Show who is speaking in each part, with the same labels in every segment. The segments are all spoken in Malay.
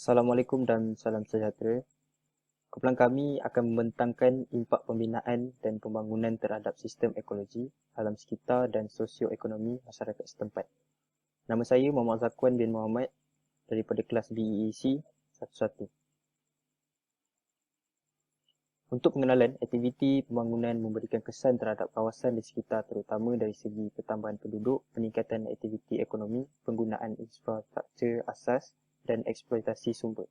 Speaker 1: Assalamualaikum dan salam sejahtera. Kumpulan kami akan membentangkan impak pembinaan dan pembangunan terhadap sistem ekologi, alam sekitar dan sosioekonomi masyarakat setempat. Nama saya Muhammad Zakwan bin Muhammad daripada kelas BEEC 11. Untuk pengenalan, aktiviti pembangunan memberikan kesan terhadap kawasan di sekitar terutama dari segi pertambahan penduduk, peningkatan aktiviti ekonomi, penggunaan infrastruktur asas dan eksploitasi sumber.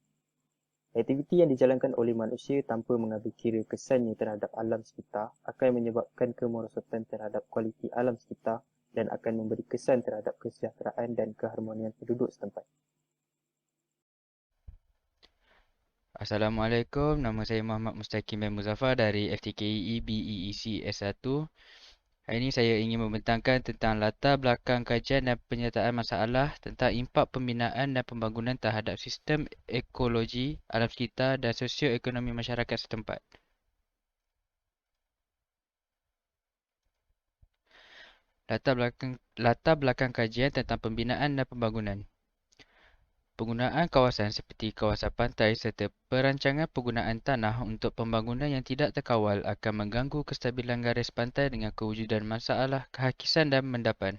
Speaker 1: Aktiviti yang dijalankan oleh manusia tanpa mengambil kira kesannya terhadap alam sekitar akan menyebabkan kemerosotan terhadap kualiti alam sekitar dan akan memberi kesan terhadap kesejahteraan dan keharmonian penduduk setempat.
Speaker 2: Assalamualaikum, nama saya Muhammad Mustaqim bin Muzaffar dari FTKEE BEEC S1. Hari ini saya ingin membentangkan tentang latar belakang kajian dan penyertaan masalah tentang impak pembinaan dan pembangunan terhadap sistem ekologi, alam sekitar dan sosioekonomi masyarakat setempat. Latar belakang kajian tentang pembinaan dan pembangunan. Penggunaan kawasan seperti kawasan pantai serta perancangan penggunaan tanah untuk pembangunan yang tidak terkawal akan mengganggu kestabilan garis pantai dengan kewujudan masalah kehakisan dan mendapan.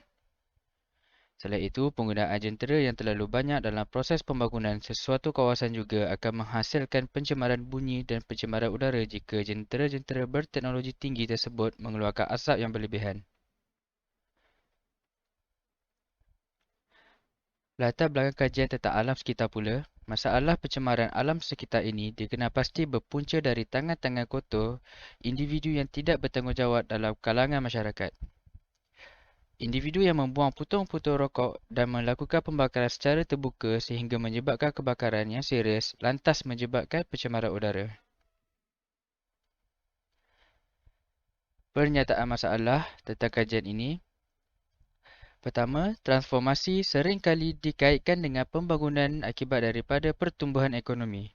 Speaker 2: Selain itu, penggunaan jentera yang terlalu banyak dalam proses pembangunan sesuatu kawasan juga akan menghasilkan pencemaran bunyi dan pencemaran udara jika jentera-jentera berteknologi tinggi tersebut mengeluarkan asap yang berlebihan. Latar belakang kajian tentang alam sekitar pula, masalah pencemaran alam sekitar ini dikenal pasti berpunca dari tangan-tangan kotor individu yang tidak bertanggungjawab dalam kalangan masyarakat. Individu yang membuang putung-putung rokok dan melakukan pembakaran secara terbuka sehingga menyebabkan kebakaran yang serius lantas menyebabkan pencemaran udara. Pernyataan masalah tentang kajian ini. Pertama, transformasi sering kali dikaitkan dengan pembangunan akibat daripada pertumbuhan ekonomi.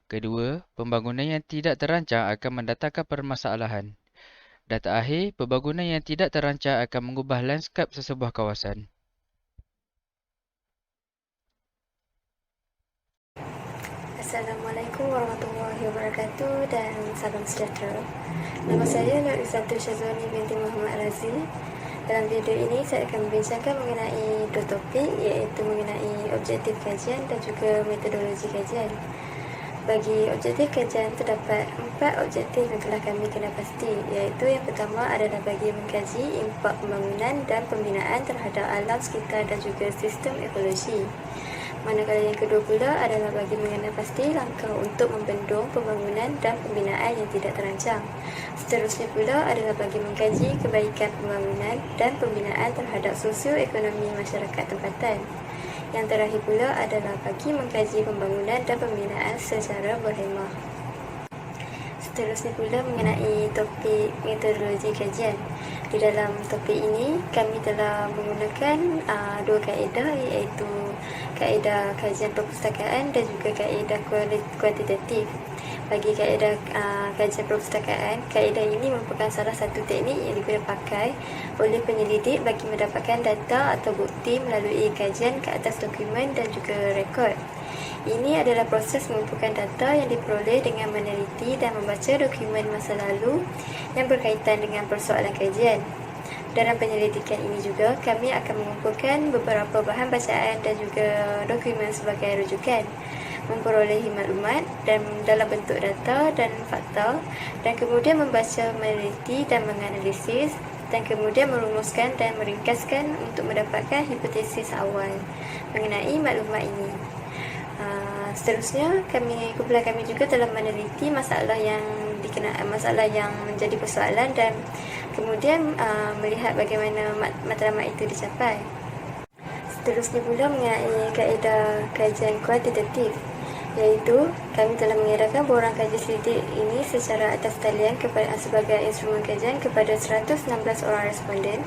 Speaker 2: Kedua, pembangunan yang tidak terancang akan mendatangkan permasalahan. Dan terakhir, pembangunan yang tidak terancang akan mengubah lanskap sesebuah kawasan.
Speaker 3: Assalamualaikum warahmatullahi wabarakatuh dan salam sejahtera. Nama saya Nur Isatu Syazwani binti Muhammad Razi. Dalam video ini saya akan membincangkan mengenai dua topik, iaitu mengenai objektif kajian dan juga metodologi kajian. Bagi objektif kajian terdapat 4 objektif yang telah kami kenal pasti, iaitu yang pertama adalah bagi mengkaji impak pembangunan dan pembinaan terhadap alam sekitar dan juga sistem ekologi. Manakala yang kedua pula adalah bagi mengenal pasti langkah untuk membendung pembangunan dan pembinaan yang tidak terancang. Seterusnya pula adalah bagi mengkaji kebaikan pembangunan dan pembinaan terhadap sosioekonomi masyarakat tempatan. Yang terakhir pula adalah bagi mengkaji pembangunan dan pembinaan secara berhemah. Seterusnya pula mengenai topik metodologi kajian. Di dalam topik ini, kami telah menggunakan dua kaedah, iaitu kaedah kajian perpustakaan dan juga kaedah kuantitatif. Bagi kaedah kajian perpustakaan, kaedah ini merupakan salah satu teknik yang digunakan pakai oleh penyelidik bagi mendapatkan data atau bukti melalui kajian ke atas dokumen dan juga rekod. Ini adalah proses mengumpulkan data yang diperoleh dengan meneliti dan membaca dokumen masa lalu yang berkaitan dengan persoalan kajian. Dalam penyelidikan ini juga, kami akan mengumpulkan beberapa bahan bacaan dan juga dokumen sebagai rujukan, memperolehi maklumat dan dalam bentuk data dan fakta, dan kemudian membaca, meneliti dan menganalisis, dan kemudian merumuskan dan meringkaskan untuk mendapatkan hipotesis awal mengenai maklumat ini. Seterusnya, kumpulan kami juga telah meneliti masalah yang menjadi persoalan dan kemudian melihat bagaimana matlamat itu dicapai. Seterusnya pula mengenai kaedah kajian kuantitatif, iaitu kami telah mengedarkan borang kaji selidik ini secara atas talian sebagai instrumen kajian kepada 116 orang responden.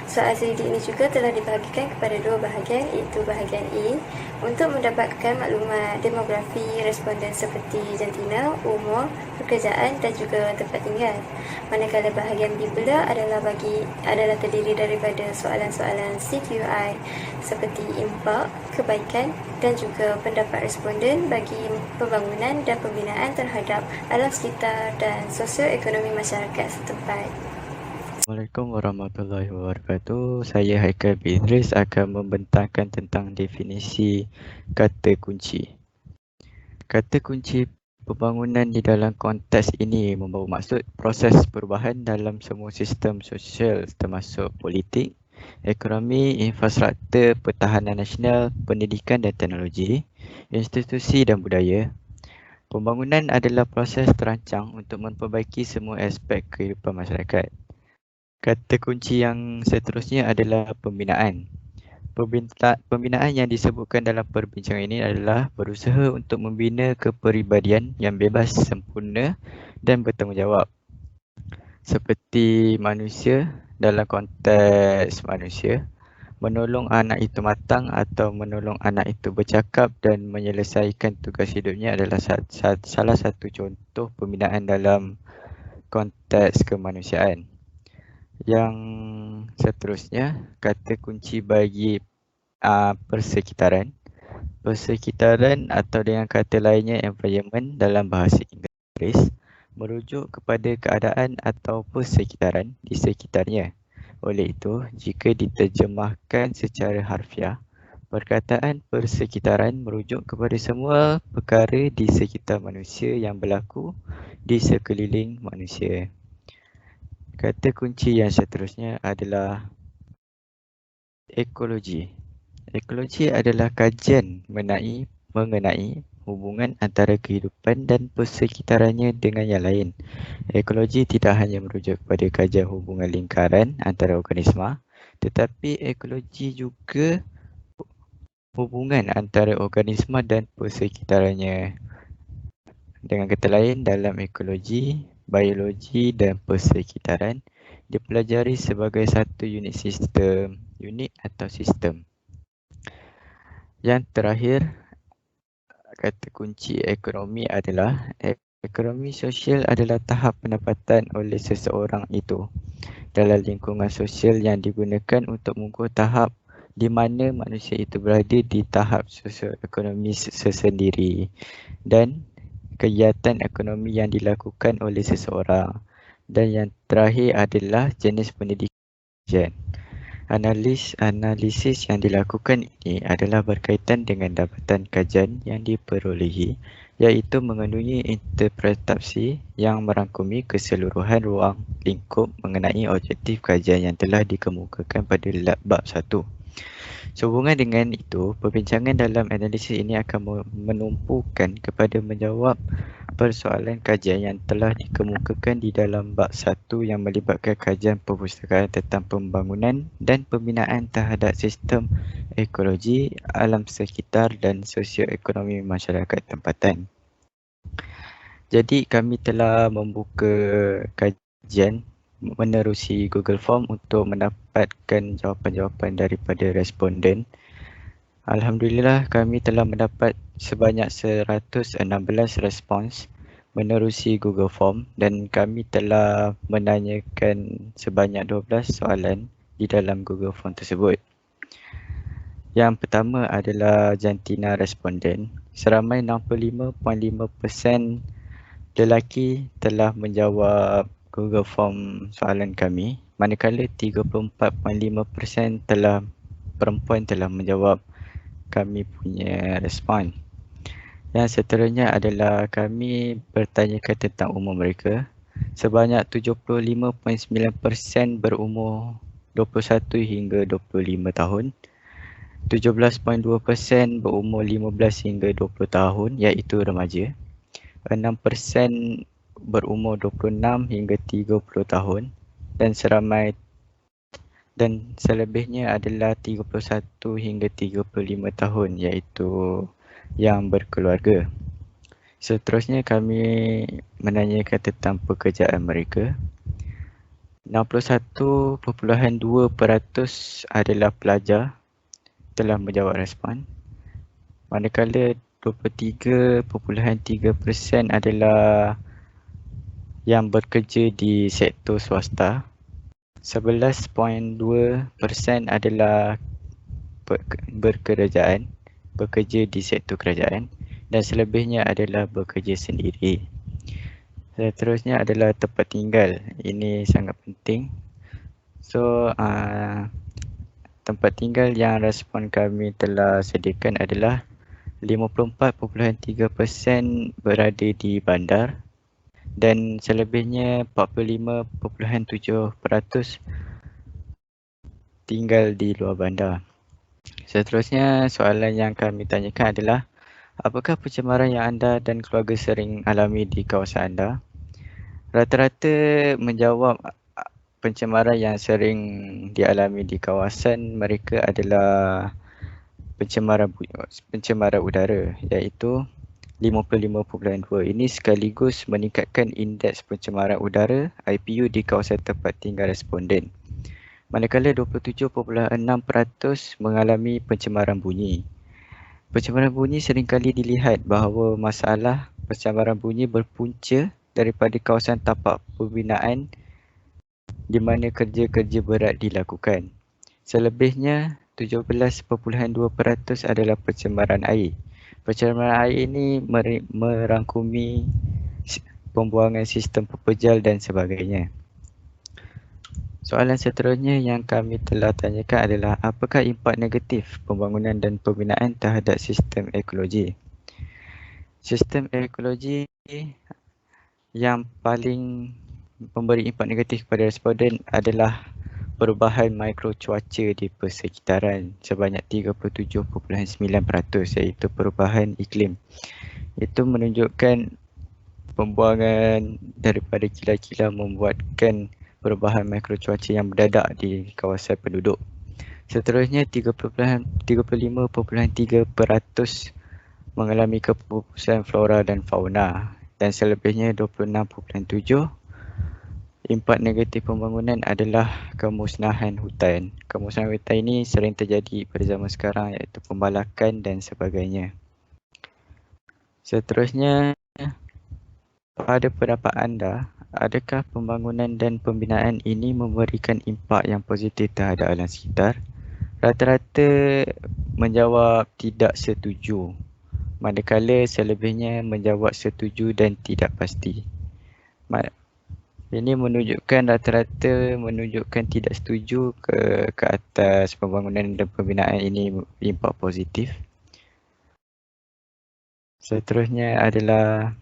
Speaker 3: Soal selidik ini juga telah dibahagikan kepada dua bahagian, iaitu bahagian A untuk mendapatkan maklumat demografi responden seperti jantina, umur, pekerjaan dan juga tempat tinggal. Manakala bahagian B pula adalah terdiri daripada soalan-soalan CQI seperti impak, kebaikan dan juga pendapat responden bagi pembangunan dan pembinaan terhadap alam sekitar dan sosioekonomi masyarakat setempat.
Speaker 4: Assalamualaikum warahmatullahi wabarakatuh. Saya Haikal bin Idris akan membentangkan tentang definisi kata kunci. Kata kunci pembangunan di dalam konteks ini membawa maksud proses perubahan dalam semua sistem sosial termasuk politik, ekonomi, infrastruktur, pertahanan nasional, pendidikan dan teknologi, institusi dan budaya. Pembangunan adalah proses terancang untuk memperbaiki semua aspek kehidupan masyarakat. Kata kunci yang seterusnya adalah pembinaan. Pembinaan yang disebutkan dalam perbincangan ini adalah berusaha untuk membina kepribadian yang bebas, sempurna dan bertanggungjawab. Seperti manusia dalam konteks manusia, menolong anak itu matang atau menolong anak itu bercakap dan menyelesaikan tugas hidupnya adalah salah satu contoh pembinaan dalam konteks kemanusiaan. Yang seterusnya, kata kunci bagi persekitaran. Persekitaran atau dengan kata lainnya environment dalam bahasa Inggeris merujuk kepada keadaan atau persekitaran di sekitarnya. Oleh itu, jika diterjemahkan secara harfiah, perkataan persekitaran merujuk kepada semua perkara di sekitar manusia yang berlaku di sekeliling manusia. Kata kunci yang seterusnya adalah ekologi. Ekologi adalah kajian mengenai hubungan antara kehidupan dan persekitarannya dengan yang lain. Ekologi tidak hanya merujuk kepada kajian hubungan lingkaran antara organisma, tetapi ekologi juga hubungan antara organisma dan persekitarannya. Dengan kata lain, dalam ekologi, biologi dan persekitaran dipelajari sebagai satu unit atau sistem. Yang terakhir, kata kunci ekonomi adalah ekonomi sosial adalah tahap pendapatan oleh seseorang itu dalam lingkungan sosial yang digunakan untuk mengukur tahap di mana manusia itu berada di tahap sosioekonomi sesendiri dan kegiatan ekonomi yang dilakukan oleh seseorang. Dan yang terakhir adalah jenis pendidikan. Analisis yang dilakukan ini adalah berkaitan dengan dapatan kajian yang diperolehi, iaitu mengandungi interpretasi yang merangkumi keseluruhan ruang lingkup mengenai objektif kajian yang telah dikemukakan pada bab 1. Sehubungan dengan itu, perbincangan dalam analisis ini akan menumpukan kepada menjawab persoalan kajian yang telah dikemukakan di dalam bab 1 yang melibatkan kajian perpustakaan tentang pembangunan dan pembinaan terhadap sistem ekologi, alam sekitar dan sosioekonomi masyarakat tempatan. Jadi kami telah membuka kajian menerusi Google Form untuk mendapatkan jawapan-jawapan daripada responden. Alhamdulillah, kami telah mendapat sebanyak 116 respons menerusi Google Form dan kami telah menanyakan sebanyak 12 soalan di dalam Google Form tersebut. Yang pertama adalah jantina responden. Seramai 65.5% lelaki telah menjawab Google Form soalan kami, manakala 34.5% perempuan telah menjawab kami punya respon. Yang seterusnya adalah kami bertanyakan tentang umur mereka. Sebanyak 75.9% berumur 21 hingga 25 tahun. 17.2% berumur 15 hingga 20 tahun, iaitu remaja. 6% berumur 26 hingga 30 tahun dan selebihnya adalah 31 hingga 35 tahun, iaitu yang berkeluarga. Seterusnya kami menanyakan tentang pekerjaan mereka. 61.2% adalah pelajar telah menjawab respon. Manakala 23.3% adalah yang bekerja di sektor swasta. 11.2% adalah bekerja di sektor kerajaan dan selebihnya adalah bekerja sendiri. Seterusnya adalah tempat tinggal. Ini sangat penting. So, tempat tinggal yang respon kami telah sediakan adalah 54.3% berada di bandar dan selebihnya 45.7% tinggal di luar bandar. Seterusnya, soalan yang kami tanyakan adalah apakah pencemaran yang anda dan keluarga sering alami di kawasan anda? Rata-rata menjawab pencemaran yang sering dialami di kawasan mereka adalah pencemaran udara iaitu 55.2. Ini sekaligus meningkatkan indeks pencemaran udara IPU di kawasan tempat tinggal responden. Manakala 27.6% mengalami pencemaran bunyi. Pencemaran bunyi seringkali dilihat bahawa masalah pencemaran bunyi berpunca daripada kawasan tapak pembinaan di mana kerja-kerja berat dilakukan. Selebihnya 17.2% adalah pencemaran air. Pencemaran air ini merangkumi pembuangan sistem pepejal dan sebagainya. Soalan seterusnya yang kami telah tanyakan adalah apakah impak negatif pembangunan dan pembinaan terhadap sistem ekologi? Sistem ekologi yang paling memberi impak negatif kepada responden adalah perubahan mikro cuaca di persekitaran sebanyak 37.9% iaitu perubahan iklim. Itu menunjukkan pembuangan daripada kilat-kilat membuatkan perubahan mikro cuaca yang mendadak di kawasan penduduk. Seterusnya 35.3% mengalami kepupusan flora dan fauna dan selebihnya 26.7% impak negatif pembangunan adalah kemusnahan hutan. Kemusnahan hutan ini sering terjadi pada zaman sekarang iaitu pembalakan dan sebagainya. Seterusnya, pada pendapat anda, adakah pembangunan dan pembinaan ini memberikan impak yang positif terhadap alam sekitar? Rata-rata menjawab tidak setuju, manakala selebihnya menjawab setuju dan tidak pasti. Ini menunjukkan rata-rata menunjukkan tidak setuju ke atas pembangunan dan pembinaan ini impak positif. Seterusnya adalah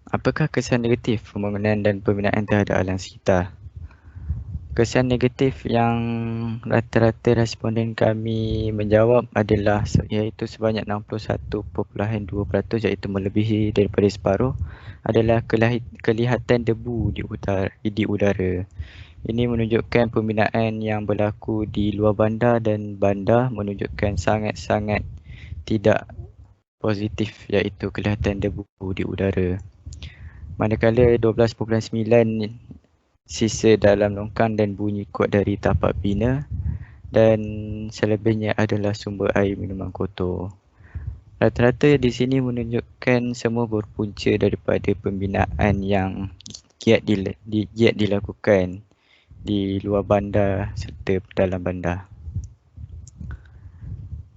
Speaker 4: apakah kesan negatif pembangunan dan pembinaan terhadap alam sekitar? Kesan negatif yang rata-rata responden kami menjawab adalah iaitu sebanyak 61.2% iaitu melebihi daripada separuh adalah kelihatan debu di udara. Ini menunjukkan pembinaan yang berlaku di luar bandar dan bandar menunjukkan sangat-sangat tidak positif iaitu kelihatan debu di udara. Manakala 12.9 sisa dalam longkang dan bunyi kuat dari tapak bina dan selebihnya adalah sumber air minuman kotor. Rata-rata di sini menunjukkan semua berpunca daripada pembinaan yang giat dilakukan di luar bandar serta dalam bandar.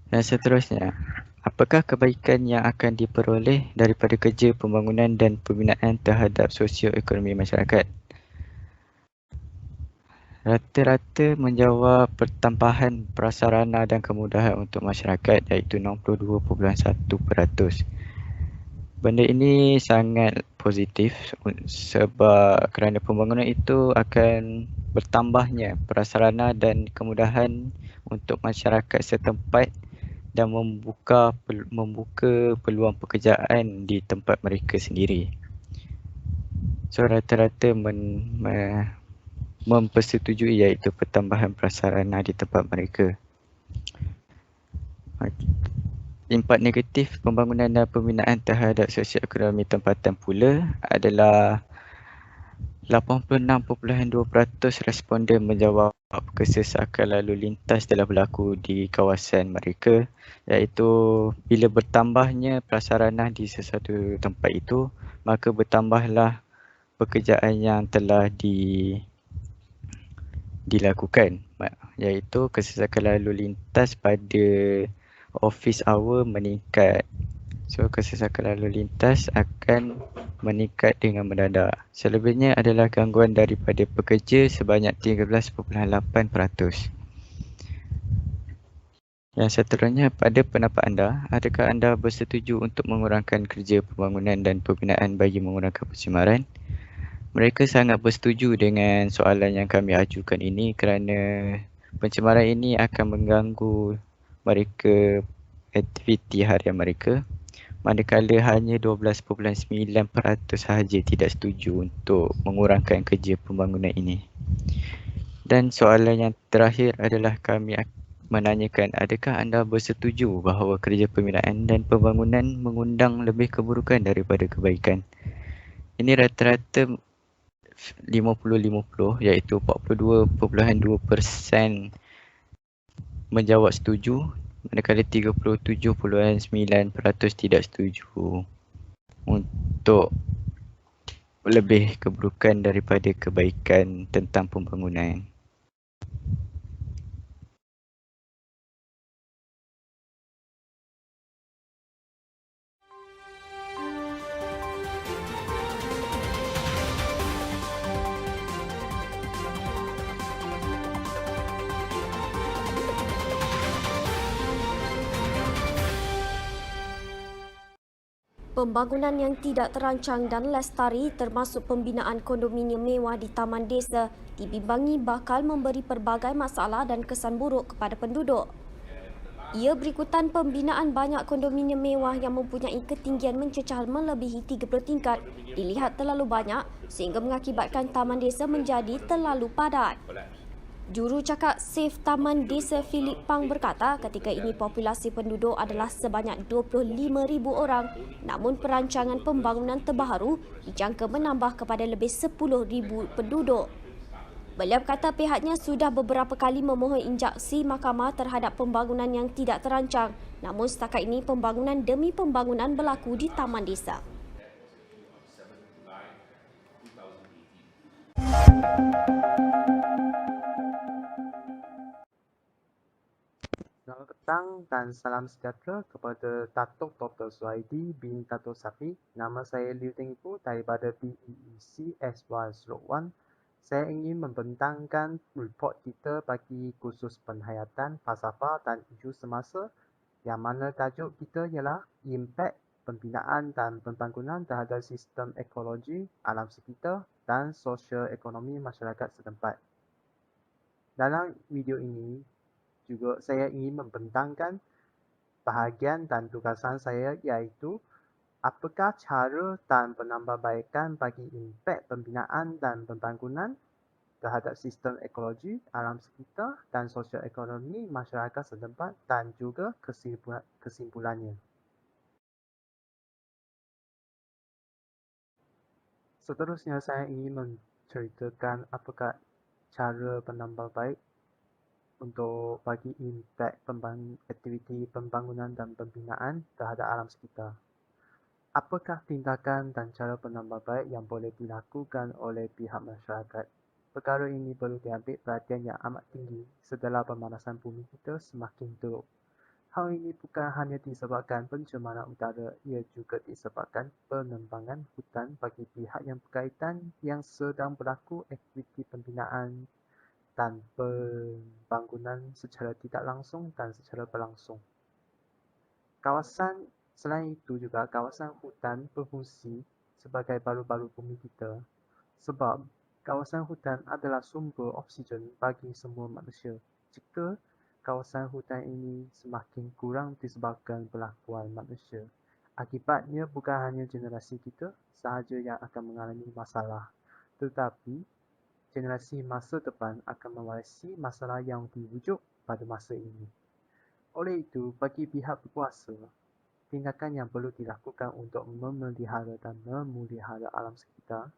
Speaker 4: Dan seterusnya, apakah kebaikan yang akan diperoleh daripada kerja pembangunan dan pembinaan terhadap sosioekonomi masyarakat? Rata-rata menjawab pertambahan prasarana dan kemudahan untuk masyarakat iaitu 62.1%. Benda ini sangat positif sebab kerana pembangunan itu akan bertambahnya prasarana dan kemudahan untuk masyarakat setempat dan membuka peluang pekerjaan di tempat mereka sendiri. So rata-rata mempersetujui iaitu pertambahan prasarana di tempat mereka. Impak negatif pembangunan dan pembinaan terhadap sosioekonomi tempatan pula adalah 86.2% responden menjawab kesesakan lalu lintas telah berlaku di kawasan mereka, iaitu bila bertambahnya prasarana di sesuatu tempat itu, maka bertambahlah pekerjaan yang telah dilakukan, iaitu kesesakan lalu lintas pada office hour meningkat. So, kesesakan lalu lintas akan meningkat dengan mendadak. Selebihnya adalah gangguan daripada pekerja sebanyak 13.8%. Yang seterusnya, pada pendapat anda, adakah anda bersetuju untuk mengurangkan kerja pembangunan dan pembinaan bagi mengurangkan pencemaran? Mereka sangat bersetuju dengan soalan yang kami ajukan ini kerana pencemaran ini akan mengganggu mereka, aktiviti harian mereka. Manakala hanya 12.9% sahaja tidak setuju untuk mengurangkan kerja pembangunan ini. Dan soalan yang terakhir adalah kami menanyakan, adakah anda bersetuju bahawa kerja pembinaan dan pembangunan mengundang lebih keburukan daripada kebaikan? Ini rata-rata 50-50, iaitu 42.2% menjawab setuju, manakala 37.9% tidak setuju untuk lebih keburukan daripada kebaikan tentang pembangunan.
Speaker 5: Pembangunan yang tidak terancang dan lestari termasuk pembinaan kondominium mewah di Taman Desa dibimbangi bakal memberi pelbagai masalah dan kesan buruk kepada penduduk. Ia berikutan pembinaan banyak kondominium mewah yang mempunyai ketinggian mencecah melebihi 30 tingkat dilihat terlalu banyak sehingga mengakibatkan Taman Desa menjadi terlalu padat. Jurucakap SAFE Taman Desa Philip Pang berkata ketika ini populasi penduduk adalah sebanyak 25,000 orang, namun perancangan pembangunan terbaru dijangka menambah kepada lebih 10,000 penduduk. Beliau kata pihaknya sudah beberapa kali memohon injaksi mahkamah terhadap pembangunan yang tidak terancang, namun setakat ini pembangunan demi pembangunan berlaku di Taman Desa.
Speaker 1: Selamat petang dan salam sejahtera kepada Datuk Dr. Suhaidi bin Datuk Safi. Nama saya Liu Tengku daripada BEEC SY-1. Saya ingin membentangkan report kita bagi kursus penghayatan, falsafah dan isu semasa yang mana tajuk kita ialah impak pembinaan dan pembangunan terhadap sistem ekologi, alam sekitar dan sosial ekonomi masyarakat setempat. Dalam video ini, juga saya ingin membentangkan bahagian dan tugasan saya iaitu apakah cara dan penambahbaikan bagi impak pembinaan dan pembangunan terhadap sistem ekologi, alam sekitar dan sosial ekonomi masyarakat setempat dan juga kesimpulannya. Seterusnya saya ingin menceritakan apakah cara penambahbaik untuk bagi impak aktiviti pembangunan dan pembinaan terhadap alam sekitar. Apakah tindakan dan cara penambahbaik yang boleh dilakukan oleh pihak masyarakat? Perkara ini perlu diambil perhatian yang amat tinggi setelah pemanasan bumi kita semakin teruk. Hal ini bukan hanya disebabkan pencemaran udara, ia juga disebabkan penembangan hutan bagi pihak yang berkaitan yang sedang berlaku aktiviti pembinaan dan pembangunan secara tidak langsung dan secara berlangsung. Selain itu juga kawasan hutan berfungsi sebagai balu-balu bumi kita sebab kawasan hutan adalah sumber oksigen bagi semua manusia. Jika kawasan hutan ini semakin kurang disebabkan berlakuan manusia, akibatnya bukan hanya generasi kita sahaja yang akan mengalami masalah, tetapi generasi masa depan akan mewarisi masalah yang diwujud pada masa ini. Oleh itu, bagi pihak berkuasa, tindakan yang perlu dilakukan untuk memelihara dan memelihara alam sekitar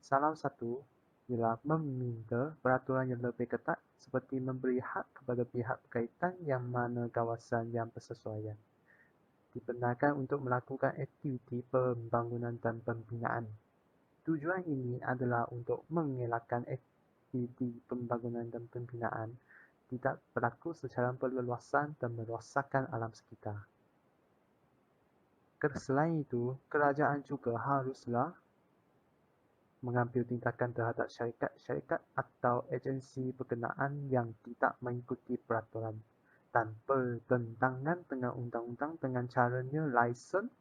Speaker 1: Salah satu ialah meminta peraturan yang lebih ketat seperti memberi hak kepada pihak berkaitan yang mana kawasan yang bersesuaian dibenarkan untuk melakukan aktiviti pembangunan dan pembinaan. Tujuan ini adalah untuk mengelakkan aktiviti pembangunan dan pembinaan tidak berlaku secara perluasan dan merosakkan alam sekitar. Selain itu, kerajaan juga haruslah mengambil tindakan terhadap syarikat-syarikat atau agensi berkenaan yang tidak mengikuti peraturan dan bertentangan dengan undang-undang dengan caranya lesen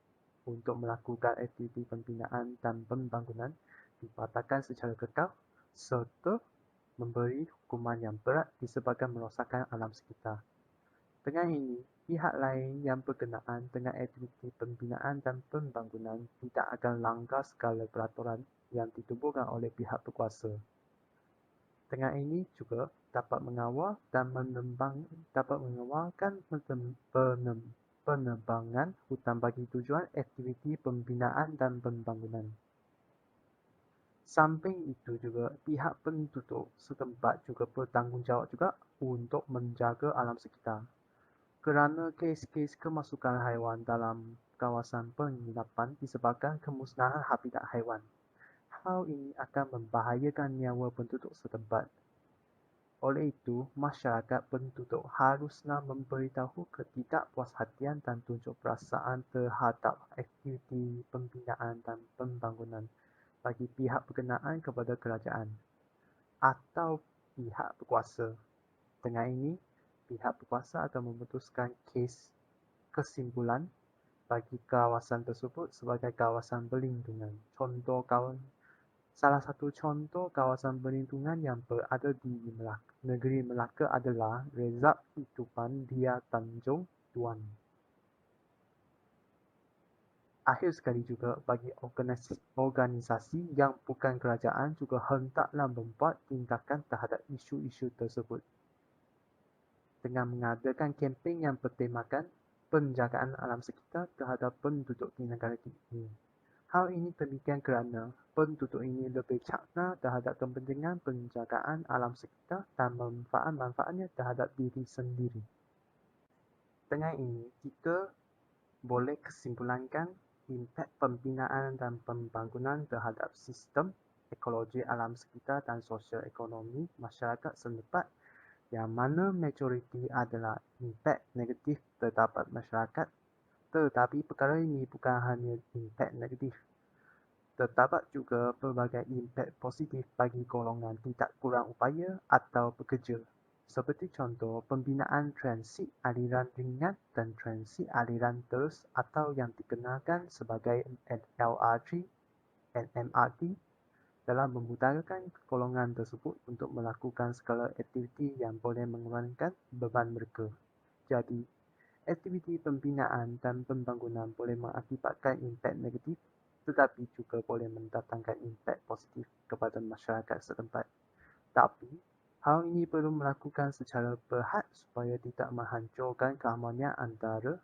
Speaker 1: untuk melakukan aktiviti pembinaan dan pembangunan dibatalkan secara kekal serta memberi hukuman yang berat disebabkan merosakkan alam sekitar. Dengan ini, pihak lain yang berkenaan dengan aktiviti pembinaan dan pembangunan tidak akan langgar segala peraturan yang ditubuhkan oleh pihak berkuasa. Dengan ini juga dapat mengawal dan mengawalkan penebangan hutan bagi tujuan aktiviti pembinaan dan pembangunan. Samping itu juga pihak penduduk setempat juga bertanggungjawab juga untuk menjaga alam sekitar. Kerana kes-kes kemasukan haiwan dalam kawasan penginapan disebabkan kemusnahan habitat haiwan. Hal ini akan membahayakan nyawa penduduk setempat. Oleh itu, masyarakat penduduk haruslah memberitahu ketidakpuashatian dan tunjuk perasaan terhadap aktiviti pembinaan dan pembangunan bagi pihak berkenaan kepada kerajaan atau pihak berkuasa. Dengan ini, pihak berkuasa akan memutuskan kes kesimpulan bagi kawasan tersebut sebagai kawasan berlindungan. Salah satu contoh kawasan berlindungan yang berada di negeri Melaka adalah Rezab Itupan Dia Tanjung Tuan. Akhir sekali juga, bagi organisasi yang bukan kerajaan juga hendaklah membuat tindakan terhadap isu-isu tersebut dengan mengadakan kempen yang bertemakan penjagaan alam sekitar terhadap penduduk di negara ini. Hal ini demikian kerana penduduk ini lebih cakna terhadap kepentingan penjagaan alam sekitar dan manfaat-manfaatnya terhadap diri sendiri. Dengan ini, kita boleh kesimpulankan impak pembinaan dan pembangunan terhadap sistem ekologi alam sekitar dan sosial ekonomi masyarakat setempat yang mana majoriti adalah impak negatif terdapat masyarakat. Tetapi perkara ini bukan hanya impak negatif. Terdapat juga pelbagai impak positif bagi golongan tidak kurang upaya atau bekerja. Seperti contoh, pembinaan transit aliran ringan dan transit aliran terus atau yang dikenalkan sebagai LRT dan MRT dalam memudahkan golongan tersebut untuk melakukan segala aktiviti yang boleh mengurangkan beban mereka. Jadi, aktiviti pembinaan dan pembangunan boleh mengakibatkan impak negatif tetapi juga boleh mendatangkan impak positif kepada masyarakat setempat. Tapi, hal ini perlu melakukan secara berhad supaya tidak menghancurkan keharmonian antara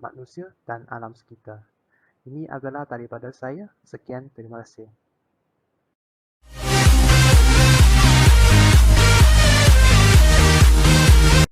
Speaker 1: manusia dan alam sekitar. Ini adalah daripada saya. Sekian, terima kasih.